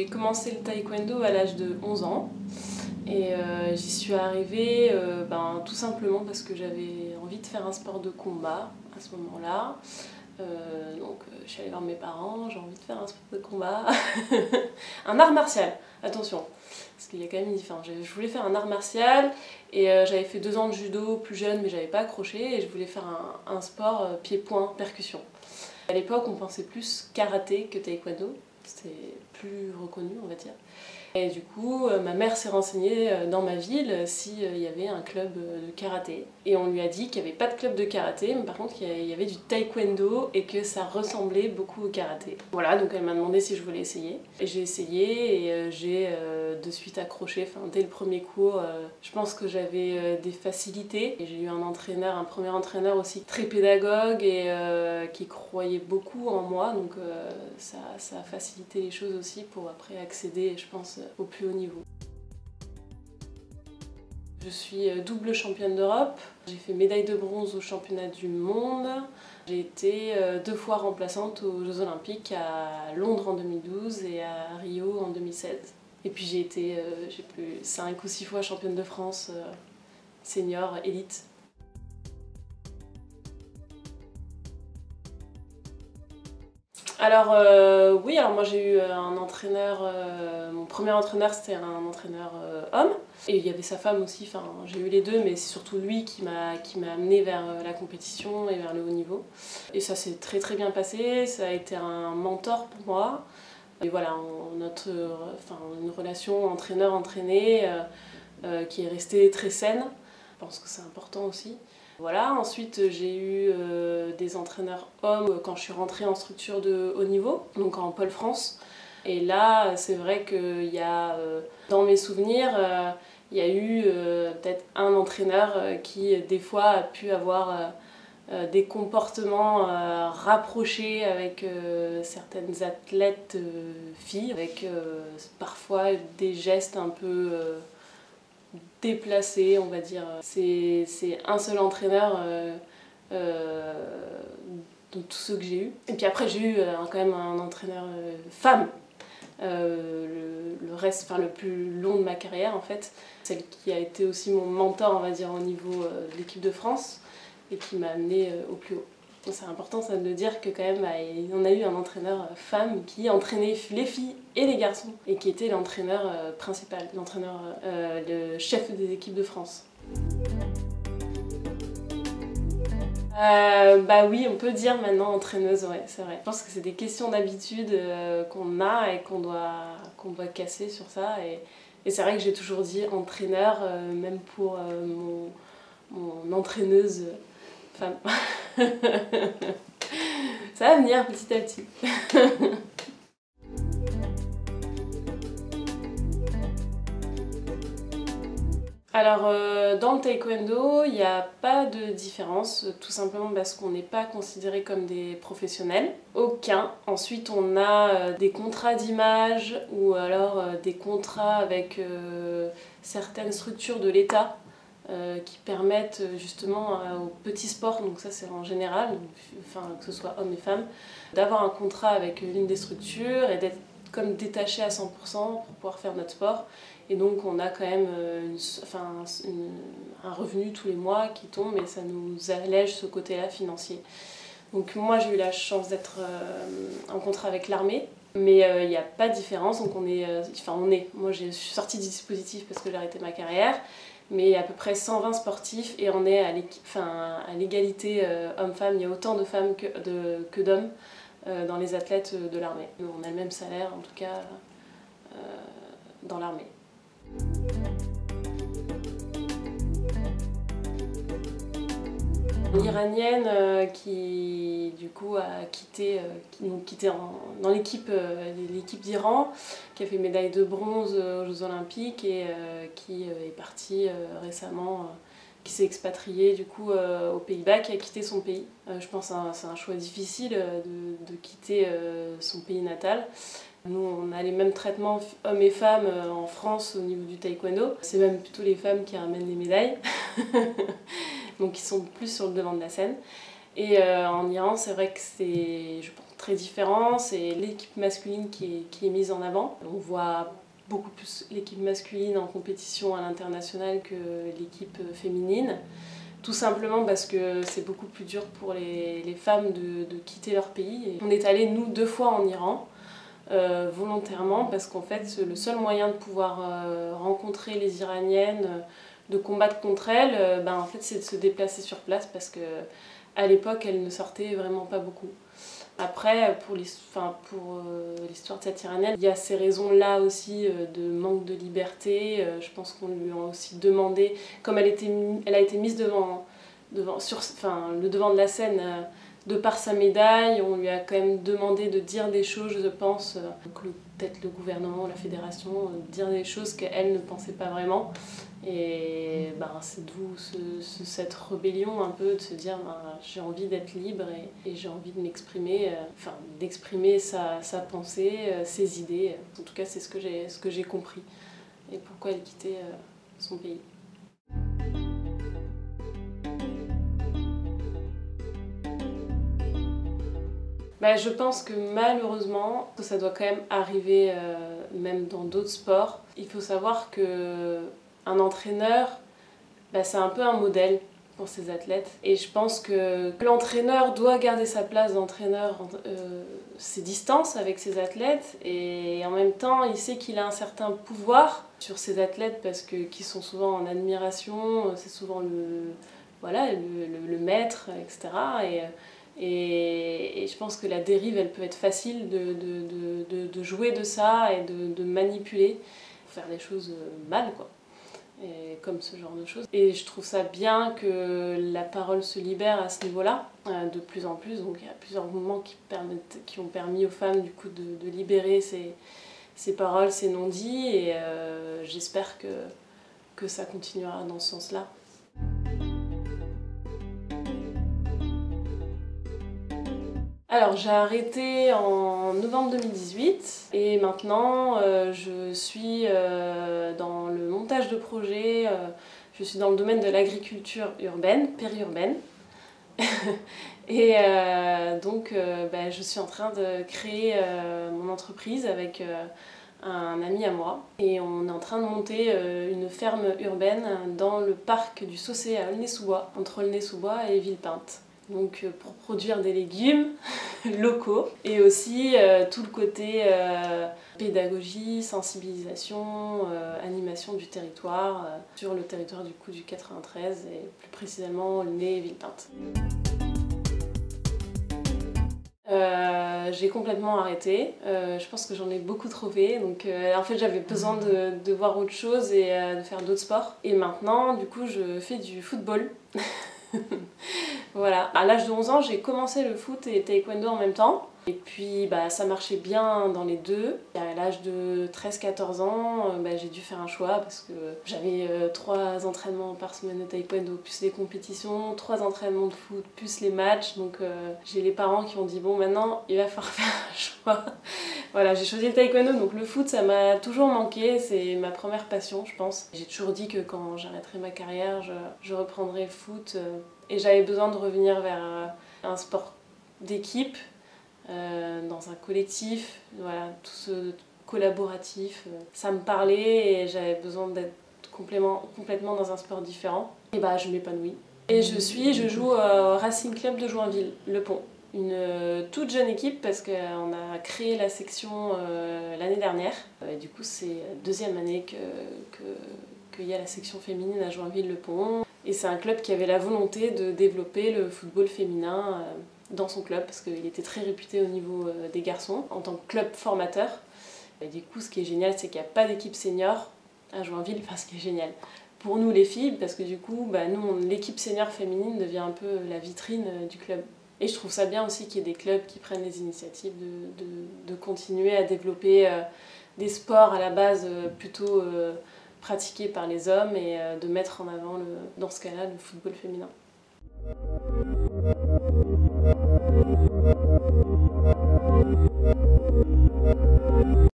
J'ai commencé le taekwondo à l'âge de 11 ans et j'y suis arrivée tout simplement parce que j'avais envie de faire un sport de combat à ce moment-là. Je suis allée voir mes parents, j'ai envie de faire un sport de combat, un art martial, attention, parce qu'il y a quand même une différence. Je voulais faire un art martial et j'avais fait 2 ans de judo plus jeune mais j'avais pas accroché et je voulais faire un sport pied-point, percussion. À l'époque on pensait plus karaté que taekwondo, c'était plus reconnu on va dire. Et du coup, ma mère s'est renseignée dans ma ville s'il y avait un club de karaté. Et on lui a dit qu'il n'y avait pas de club de karaté, mais par contre il y avait du taekwondo et que ça ressemblait beaucoup au karaté. Voilà, donc elle m'a demandé si je voulais essayer. Et j'ai essayé et j'ai de suite accroché, dès le premier cours. Je pense que j'avais des facilités. Et j'ai eu un premier entraîneur aussi très pédagogue et qui croyait beaucoup en moi. Donc ça a facilité les choses aussi pour après accéder, je pense, au plus haut niveau. Je suis double championne d'Europe, j'ai fait médaille de bronze au championnat du monde, j'ai été 2 fois remplaçante aux Jeux Olympiques à Londres en 2012 et à Rio en 2016. Et puis j'ai été, 5 ou 6 fois championne de France senior élite. Alors oui, alors moi j'ai eu un entraîneur, mon premier entraîneur c'était un entraîneur homme et il y avait sa femme aussi, j'ai eu les deux mais c'est surtout lui qui m'a amenée vers la compétition et vers le haut niveau. Et ça s'est très très bien passé, ça a été un mentor pour moi. Et voilà, une relation entraîneur-entraîné qui est restée très saine, je pense que c'est important aussi. Voilà, ensuite j'ai eu des entraîneurs hommes quand je suis rentrée en structure de haut niveau, donc en Pôle France. Et là, c'est vrai qu'il y a, dans mes souvenirs, il y a eu peut-être un entraîneur qui des fois a pu avoir des comportements rapprochés avec certaines athlètes filles, avec parfois des gestes un peu déplacé, on va dire. C'est un seul entraîneur de tous ceux que j'ai eu. Et puis après j'ai eu quand même un entraîneur femme. Le reste, le plus long de ma carrière en fait. Celle qui a été aussi mon mentor, on va dire, au niveau de l'équipe de France et qui m'a amenée au plus haut. C'est important ça de le dire que quand même on a eu un entraîneur femme qui entraînait les filles et les garçons et qui était l'entraîneur principal, le chef des équipes de France. Oui, on peut dire maintenant entraîneuse, ouais, c'est vrai. Je pense que c'est des questions d'habitude qu'on a et qu'on doit casser sur ça. Et c'est vrai que j'ai toujours dit entraîneur, même pour mon entraîneuse femme. Ça va venir petit à petit. Alors dans le taekwondo, il n'y a pas de différence, tout simplement parce qu'on n'est pas considéré comme des professionnels. Aucun. Ensuite on a des contrats d'image ou alors des contrats avec certaines structures de l'État qui permettent justement aux petits sports, donc ça c'est en général, que ce soit hommes et femmes, d'avoir un contrat avec l'une des structures et d'être comme détaché à 100% pour pouvoir faire notre sport. Et donc on a quand même un revenu tous les mois qui tombe et ça nous allège ce côté-là financier. Donc moi j'ai eu la chance d'être en contrat avec l'armée, mais il n'y a pas de différence, donc moi je suis sortie du dispositif parce que j'ai arrêté ma carrière, mais il y a à peu près 120 sportifs et on est à l'égalité homme-femme, il y a autant de femmes que d'hommes dans les athlètes de l'armée. On a le même salaire en tout cas dans l'armée. Une Iranienne qui du coup a quitté dans l'équipe d'Iran, qui a fait médaille de bronze aux Jeux Olympiques et qui est partie récemment, qui s'est expatriée du coup aux Pays-Bas, qui a quitté son pays. Je pense que c'est un choix difficile de quitter son pays natal. Nous, on a les mêmes traitements hommes et femmes en France au niveau du taekwondo. C'est même plutôt les femmes qui ramènent les médailles, donc ils sont plus sur le devant de la scène. Et en Iran, c'est vrai que c'est, je pense, très différent, c'est l'équipe masculine qui est mise en avant. On voit beaucoup plus l'équipe masculine en compétition à l'international que l'équipe féminine. Tout simplement parce que c'est beaucoup plus dur pour les femmes de quitter leur pays. Et on est allé, nous, 2 fois en Iran, volontairement, parce qu'en fait, le seul moyen de pouvoir rencontrer les Iraniennes, de combattre contre elles, en fait, c'est de se déplacer sur place, parce qu'à l'époque, elles ne sortaient vraiment pas beaucoup. Après, pour l'histoire de cette Iranienne, il y a ces raisons-là aussi de manque de liberté. Je pense qu'on lui a aussi demandé, comme elle a été mise sur le devant de la scène de par sa médaille, on lui a quand même demandé de dire des choses, je pense, peut-être le gouvernement, la fédération, de dire des choses qu'elle ne pensait pas vraiment. Et c'est d'où cette rébellion un peu, de se dire j'ai envie d'être libre et j'ai envie de m'exprimer, d'exprimer sa pensée, ses idées. En tout cas, c'est ce que j'ai compris et pourquoi elle quittait son pays. Je pense que malheureusement, ça doit quand même arriver même dans d'autres sports. Il faut savoir qu'un entraîneur, c'est un peu un modèle pour ses athlètes. Et je pense que l'entraîneur doit garder sa place d'entraîneur, ses distances avec ses athlètes. Et en même temps, il sait qu'il a un certain pouvoir sur ses athlètes parce qu'ils sont souvent en admiration, c'est souvent le maître, etc. Et je pense que la dérive, elle peut être facile de jouer de ça et de manipuler, faire des choses mal, quoi. Et comme ce genre de choses. Et je trouve ça bien que la parole se libère à ce niveau-là, de plus en plus. Donc il y a plusieurs mouvements qui ont permis aux femmes du coup de libérer ces paroles, ces non-dits, et j'espère que ça continuera dans ce sens-là. Alors j'ai arrêté en novembre 2018 et maintenant je suis dans le montage de projets, je suis dans le domaine de l'agriculture urbaine, périurbaine. Et donc je suis en train de créer mon entreprise avec un ami à moi et on est en train de monter une ferme urbaine dans le parc du Saussé à Aulnay-sous-Bois, entre Aulnay-sous-Bois et Villepinte. Donc pour produire des légumes locaux et aussi tout le côté pédagogie, sensibilisation, animation du territoire sur le territoire du coup du 93 et plus précisément Aulnay et Villepinte. J'ai complètement arrêté, je pense que j'en ai beaucoup trop fait, donc en fait j'avais besoin de voir autre chose et de faire d'autres sports. Et maintenant du coup je fais du football. Voilà, à l'âge de 11 ans, j'ai commencé le foot et taekwondo en même temps. Et puis ça marchait bien dans les deux. Et à l'âge de 13-14 ans, j'ai dû faire un choix parce que j'avais 3 entraînements par semaine de taekwondo, plus les compétitions, 3 entraînements de foot, plus les matchs. Donc j'ai les parents qui ont dit bon maintenant il va falloir faire un choix. Voilà, j'ai choisi le taekwondo, donc le foot ça m'a toujours manqué, c'est ma première passion je pense. J'ai toujours dit que quand j'arrêterai ma carrière, je reprendrai le foot. Et j'avais besoin de revenir vers un sport d'équipe, dans un collectif, voilà, tout ce collaboratif, ça me parlait et j'avais besoin d'être complètement dans un sport différent. Et je m'épanouis. Et je joue au Racing Club de Joinville, Le Pont. Une toute jeune équipe parce qu'on a créé la section l'année dernière. Et du coup c'est la 2e année qu'il y a la section féminine à Joinville-Le Pont. Et c'est un club qui avait la volonté de développer le football féminin dans son club parce qu'il était très réputé au niveau des garçons en tant que club formateur. Et du coup, ce qui est génial, c'est qu'il n'y a pas d'équipe senior à Joinville, enfin ce qui est génial pour nous les filles, parce que du coup, l'équipe senior féminine devient un peu la vitrine du club. Et je trouve ça bien aussi qu'il y ait des clubs qui prennent les initiatives de continuer à développer des sports à la base plutôt pratiqués par les hommes et de mettre en avant, dans ce cas-là, le football féminin.